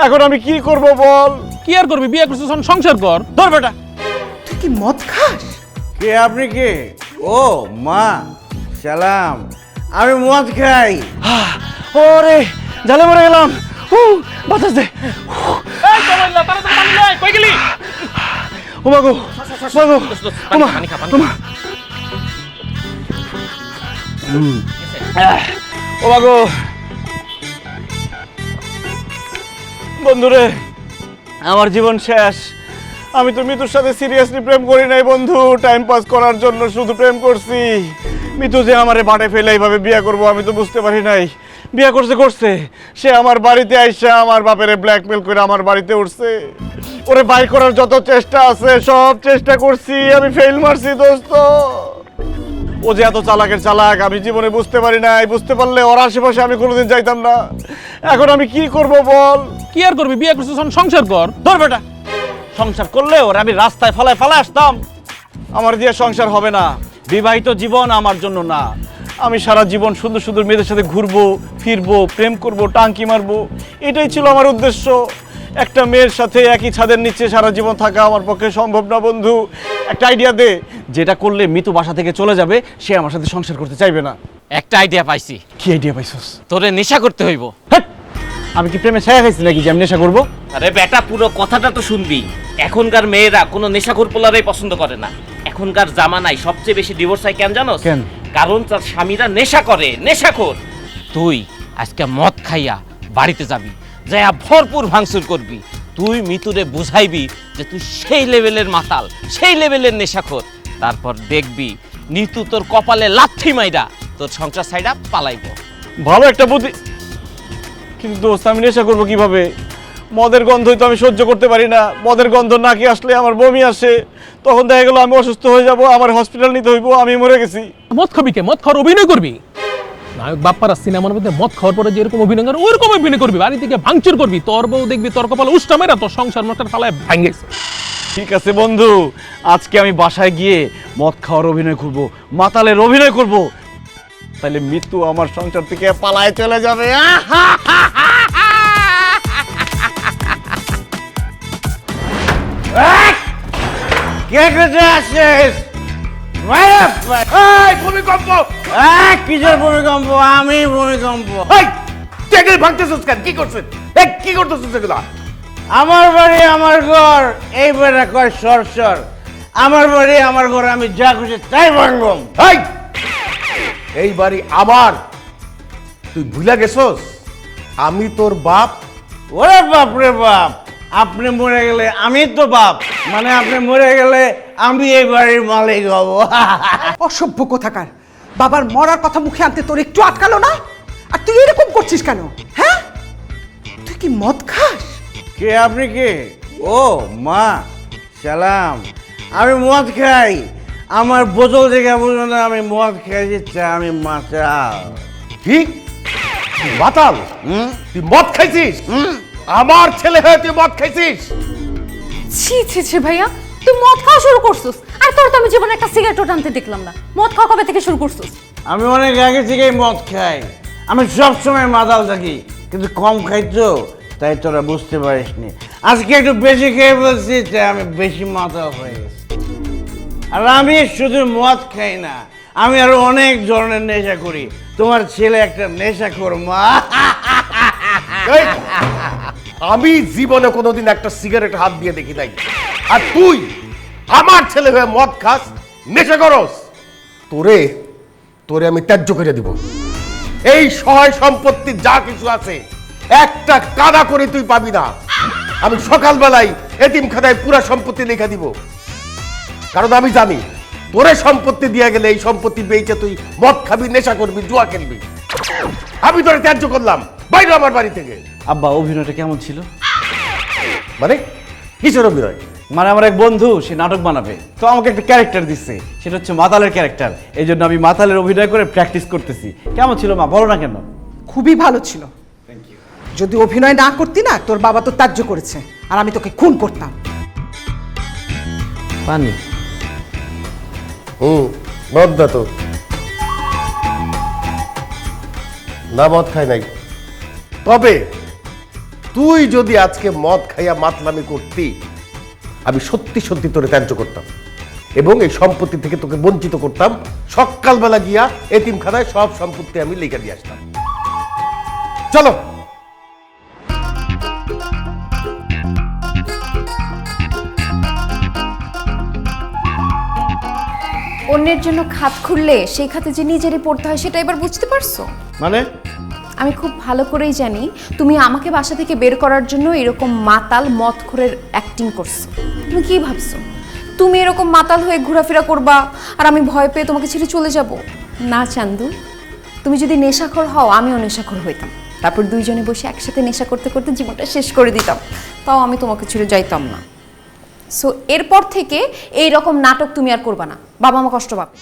এখন আমি কি করব বল? কি আর করবি? বিয়ে করছিস, সংসার কর। ধর বেটা। তুই কি মদ খাস? কে আপনি? কে? ও মা, সালাম। আমি মদ খাই। ওরে জালে মরে গেলাম। বাতাস দে। এই কমাইলা, তাড়াতাড়ি পানি লাই, কই গেলি? ও মাগো, মাগো, ওমা, পানি খা, পানি ওমা। ও মাগো, বন্ধুরে, আমার জীবন শেষ। আমি তো মিতুর সাথে সিরিয়াসলি প্রেম করি নাই বন্ধু, টাইম পাস করার জন্য শুধু প্রেম করছি। মিতু যে আমারে বাটে ফেলে এইভাবে বিয়ে করবো আমি তো বুঝতে পারি নাই। বিয়ে করছে সে আমার বাড়িতে আইসা আমার বাপেরে ব্ল্যাকমেল করে আমার বাড়িতে উঠছে। ওরে বাই করার যত চেষ্টা আছে সব চেষ্টা করছি, আমি ফেল মারছি দোস্ত। ও যে এত চালাকের চালাক আমি জীবনে বুঝতে পারি নাই। বুঝতে পারলে ওর আশেপাশে আমি কোনোদিন যাইতাম না। এখন আমি কি করব বল? কি আর করবি? বিয়ে করছিস, সংসার কর। ধর বেটা। সংসার করলে ওর আমি রাস্তায় ফেলায় আসতাম। আমার দিয়ে সংসার হবে না। বিবাহিত জীবন আমার জন্য না। আমি সারা জীবন সুন্দর সুন্দর মেয়েদের সাথে ঘুরবো, ফিরবো, প্রেম করব, টাঙ্কি মারবো, এটাই ছিল আমার উদ্দেশ্য। একটা মেয়ের সাথে একই ছাদের নিচে সারা জীবন থাকা আমার পক্ষে সম্ভব না বন্ধু। একটা আইডিয়া দে, যেটা করলে মিতু বাসা থেকে চলে যাবে, সে আমার সাথে সংসার করতে চাইবে না। একটা আইডিয়া পাইছি। কি আইডিয়া পাইছস? তোরে নেশা করতে হইব। হ্যাঁ, আমি কি প্রেমে ছায়া খাইছি নাকি যে আমি নেশা করবো? আরে বেটা, পুরো কথাটা তো শুনবি। এখনকার মেয়েরা কোনো নেশাখোর পোলারেই পছন্দ করে না। এখনকার জামানায় সবচেয়ে বেশি ডিভোর্স হয় কেন জানোস? কেন? কারণ তার স্বামীরা নেশা করে, নেশাখোর। তুই আজকে মদ খাইয়া বাড়িতে যাবি, যাইয়া ভরপুর ভাঙচুর করবি। তুই মিতুরে বুঝাইবি যে তুই সেই লেভেলের মাতাল, সেই লেভেলের নেশাখোর। তারপর দেখবি নিতু তোর কপালে লাথি মাইরা তোর সংসার সাইডা পালাইব। ভালো একটা বুদ্ধি, কিন্তু দোস্ত আমি নেশা করবো কিভাবে? মদের গন্ধই তো আমি সহ্য করতে পারি না। মদের গন্ধ নাকি আসলে আমার বমি আসে। তখন দেখা গেল আমি অসুস্থ হয়ে যাব, আমার হসপিটাল নিতে হইব, আমি মরে গেছি। মদ খাবি কে? মদ খাওয়ার অভিনয় করবি। নায়ক বাপ্পারা সিনেমার মধ্যে মদ খাওয়ার পরে যেরকম অভিনয় করে ওরকম অভিনয় করবি। বাড়ি থেকে ভাঙচুর করবি, তোর বউ দেখবি তোর কপালে উষ্টা মেরা তোর সংসার মশার ফালায় ভাঙেছে। ঠিক আছে বন্ধু, আজকে আমি বাসায় গিয়ে মদ খাওয়ার অভিনয় করব, মাতালের অভিনয় করব। তাহলে মৃত্যু আমার সংসার থেকে পালায় চলে যাবে। কে কোথায় আছিস? ভূমিকম্প! কিসের ভূমিকম্প? আমি ভূমিকম্প। টেবিল ভাঙতেছিস কেন? কি করছিস? কি করতেছিস এগুলা? আমার বাড়ি আমার ঘর, এই বেড়া কয় সর সর। আমার বাড়ি আমার ঘর, আমি যা খুশি তাই ভাঙবম। এই বাড়ি আমার। তুই ভুলে গেছস আমি তোর বাপ? ওরে বাপ রে বাপ, আপনি মরে গেলে আমি তো বাপ, মানে আপনি মরে গেলে আমি এই বাড়ির মালিক হব। অসভ্য কোথাকার! বাবার মরার কথা মুখে আনতে তোর একটু আটকালো না? আর তুই এরকম করছিস কেন? হ্যাঁ, তুই কি মদ খাস? কে আপনি? কে? ও মা, সালাম। আমি মদ খাই। আমার বোতল থেকে বুঝো না আমি মদ খাই দিচ্ছে, আমি মাতাল। কি মাতাল? তুই মদ খাইছিস? আমার ছেলে হয়ে তুই মদ খাইছিস? ছি ছি ছি ভাইয়া, তুই মদ খাওয়া শুরু করছিস। আর তোর তো আমি জীবনে একটা সিগারেটও টানতে দেখলাম না। মদ খাওয়া কবে থেকে শুরু করছিস? আমি অনেক আগে থেকেই মদ খাই। আমি সবসময় মাতাল থাকি, কিন্তু কম খাই তো, তাই তোরা বুঝতে পারিসনি। আজকে একটু বেশি খেয়ে বলছি, তাই আমি বেশি মাতাল হয়ে গেছি। আর আমি শুধু মদ খাই না, আমি আরো অনেক ধরনের নেশা করি। তোমার ছেলে একটা নেশাখোর মা। এই, আমি জীবনে কোনোদিন একটা সিগারেট হাত দিয়ে দেখি নাই। আর তুই আমার ছেলে হয়ে মদ খাস, নেশা করস? তোরে তোরে আমি ত্যায্য করে দিব। এই সহায় সম্পত্তি যা কিছু আছে একটা কাদা করে তুই পাবি না। আমি সকালবেলায় এতিমখানায় পুরা সম্পত্তি লেখা দিব, কারণ আমি জানি তোরে সম্পত্তি দিয়ে গেলে এই সম্পত্তি বেচে তুই মদ খাবি, নেশা করবি, জুয়া খেলবি। আমি তোরে ত্যায্য করলাম, বাইরে আমার বাড়ি থেকে। আব্বা, অভিনয়টা কেমন ছিল? মানে কিসের অভিনয়? মানে আমার এক বন্ধু, সে নাটক বানাবে, তো আমাকে একটা ক্যারেক্টার দিচ্ছে, সেটা হচ্ছে মাতালের ক্যারেক্টার। এই জন্য আমি মাতালের অভিনয় করে প্র্যাকটিস করতেছি। কেমন ছিল মা, বলো না কেন? খুবই ভালো ছিল। যদি অভিনয় না করতি না, তোর বাবা তো ত্যায্য করেছে, আর আমি তোকে খুন করতাম। পানি মদ দা তো না, মদ খাই নাই। তবে তুই যদি আজকে মদ খাইয়া মাতলামি করতি, আমি সত্যি সত্যি তোরে ত্যায্য করতাম এবং এই সম্পত্তি থেকে তোকে বঞ্চিত করতাম। সকালবেলা গিয়া এতিমখানায় সব সম্পত্তি আমি লিখে দিয়ে আসতাম। চলো। অন্যের জন্য খাত খুললে সেই খাতে যে নিজেরই পড়তে হয় সেটা এবার বুঝতে পারছো? মানে আমি খুব ভালো করেই জানি তুমি আমাকে বাসা থেকে বের করার জন্য এরকম মাতাল মদখোরের অ্যাক্টিং করছো। তুমি কি ভাবছো তুমি এরকম মাতাল হয়ে ঘোরাফেরা করবা আর আমি ভয় পেয়ে তোমাকে ছেড়ে চলে যাব? না চান্দু, তুমি যদি নেশাখোর হও আমিও নেশাখোর হইতাম, তারপর দুইজনে বসে একসাথে নেশা করতে করতে জীবনটা শেষ করে দিতাম, তাও আমি তোমাকে ছেড়ে যাইতাম না। সো এরপর থেকে এই রকম নাটক তুমি আর করবা না, বাবা মা কষ্ট পাবে।